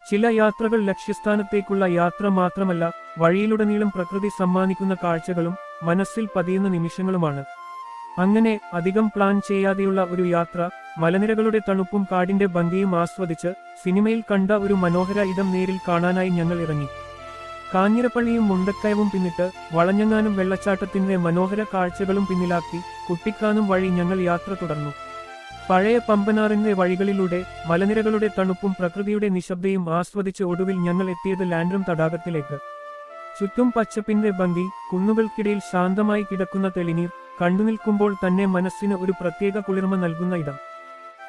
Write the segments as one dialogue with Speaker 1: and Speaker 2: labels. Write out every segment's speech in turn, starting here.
Speaker 1: ചില യാത്രകൾ ലക്ഷ്യസ്ഥാനത്തേക്കുള്ള യാത്ര മാത്രമല്ല, വഴിയിലുടനീളം പ്രകൃതി സമ്മാനിക്കുന്ന കാഴ്ചകളും മനസ്സിൽ പതിയുന്ന നിമിഷങ്ങളുമാണ്. അങ്ങനെ അധികം പ്ലാൻ ചെയ്യാതെയുള്ള ഒരു യാത്ര, മലനിരകളുടെ തണുപ്പും കാടിന്റെ ഭംഗിയും ആസ്വദിച്ച് സിനിമയിൽ കണ്ട ഒരു മനോഹര ഇടം നേരിൽ കാണാനായി ഞങ്ങൾ ഇറങ്ങി. കാഞ്ഞിരപ്പള്ളിയും മുണ്ടക്കയവും പിന്നിട്ട് വളഞ്ഞങ്ങാനും വെള്ളച്ചാട്ടത്തിന്റെ മനോഹര കാഴ്ചകളും പിന്നിലാക്കി കുട്ടിക്കാനം വഴി ഞങ്ങൾ യാത്ര തുടർന്നു. പഴയ പമ്പനാറിന്റെ വഴികളിലൂടെ മലനിരകളുടെ തണുപ്പും പ്രകൃതിയുടെ നിശബ്ദയും ആസ്വദിച്ച് ഒടുവിൽ ഞങ്ങൾ എത്തിയത് ലാൻഡ്രം തടാകത്തിലേക്ക്. ചുറ്റും പച്ചപ്പിന്റെ ഭംഗി, കുന്നുകൾക്കിടയിൽ ശാന്തമായി കിടക്കുന്ന തെളിനീർ, കണ്ടുനിൽക്കുമ്പോൾ തന്നെ മനസ്സിന് ഒരു പ്രത്യേക കുളിർമ നൽകുന്ന ഇടം.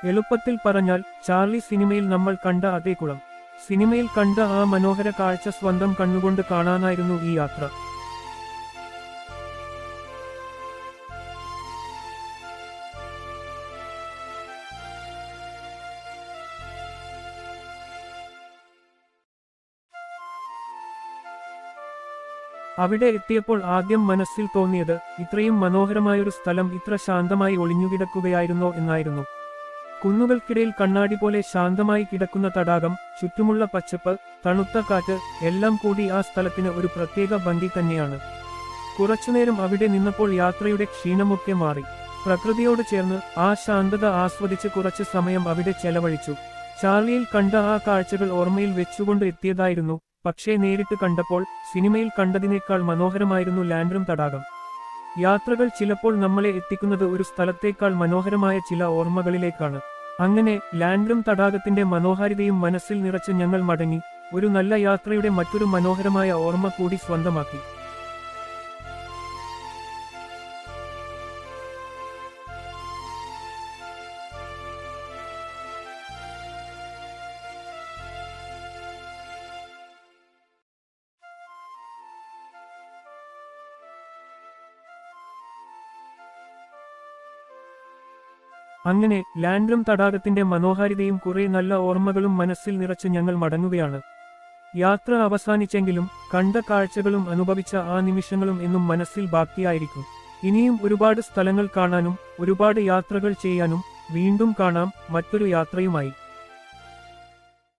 Speaker 1: എളുപ്പത്തിൽ പറഞ്ഞാൽ ചാർലി സിനിമയിൽ നമ്മൾ കണ്ട അതേ കുളം, സിനിമയിൽ കണ്ട ആ മനോഹര കാഴ്ച സ്വന്തം കണ്ണുകൊണ്ട് കാണാനായിരുന്നു ഈ യാത്ര. അവിടെ എത്തിയപ്പോൾ ആദ്യം മനസ്സിൽ തോന്നിയത്, ഇത്രയും മനോഹരമായൊരു സ്ഥലം ഇത്ര ശാന്തമായി ഒളിഞ്ഞുകിടക്കുകയായിരുന്നോ എന്നായിരുന്നു. കുന്നുകൾക്കിടയിൽ കണ്ണാടി പോലെ ശാന്തമായി കിടക്കുന്ന തടാകം, ചുറ്റുമുള്ള പച്ചപ്പ്, തണുത്ത കാറ്റ്, എല്ലാം കൂടി ആ സ്ഥലത്തിന് ഒരു പ്രത്യേക ഭംഗി തന്നെയാണ്. കുറച്ചുനേരം അവിടെ നിന്നപ്പോൾ യാത്രയുടെ ക്ഷീണമൊക്കെ മാറി. പ്രകൃതിയോട് ചേർന്ന് ആ ശാന്തത ആസ്വദിച്ച് കുറച്ച് സമയം അവിടെ ചെലവഴിച്ചു. ചാർലിയിൽ കണ്ട ആ കാഴ്ചകൾ ഓർമ്മയിൽ വെച്ചുകൊണ്ട് എത്തിയതായിരുന്നു. പക്ഷേ നേരിട്ട് കണ്ടപ്പോൾ സിനിമയിൽ കണ്ടതിനേക്കാൾ മനോഹരമായിരുന്നു ലാൻഡ്രം തടാകം. യാത്രകൾ ചിലപ്പോൾ നമ്മളെ എത്തിക്കുന്നത് ഒരു സ്ഥലത്തേക്കാൾ മനോഹരമായ ചില ഓർമ്മകളിലേക്കാണ്. അങ്ങനെ ലാൻഡ്രം തടാകത്തിന്റെ മനോഹാരിതയും മനസ്സിൽ നിറച്ച് ഞങ്ങൾ മടങ്ങി, ഒരു നല്ല യാത്രയുടെ മറ്റൊരു മനോഹരമായ ഓർമ്മ കൂടി സ്വന്തമാക്കി. അങ്ങനെ ലാൻഡ്രം തടാകത്തിന്റെ മനോഹാരിതയും കുറെ നല്ല ഓർമ്മകളും മനസ്സിൽ നിറച്ച് ഞങ്ങൾ മടങ്ങുകയാണ്. യാത്ര അവസാനിച്ചെങ്കിലും കണ്ട കാഴ്ചകളും അനുഭവിച്ച ആ നിമിഷങ്ങളും എന്നും മനസ്സിൽ ബാക്കിയായിരിക്കും. ഇനിയും ഒരുപാട് സ്ഥലങ്ങൾ കാണാനും ഒരുപാട് യാത്രകൾ ചെയ്യാനും. വീണ്ടും കാണാം മറ്റൊരു യാത്രയുമായി.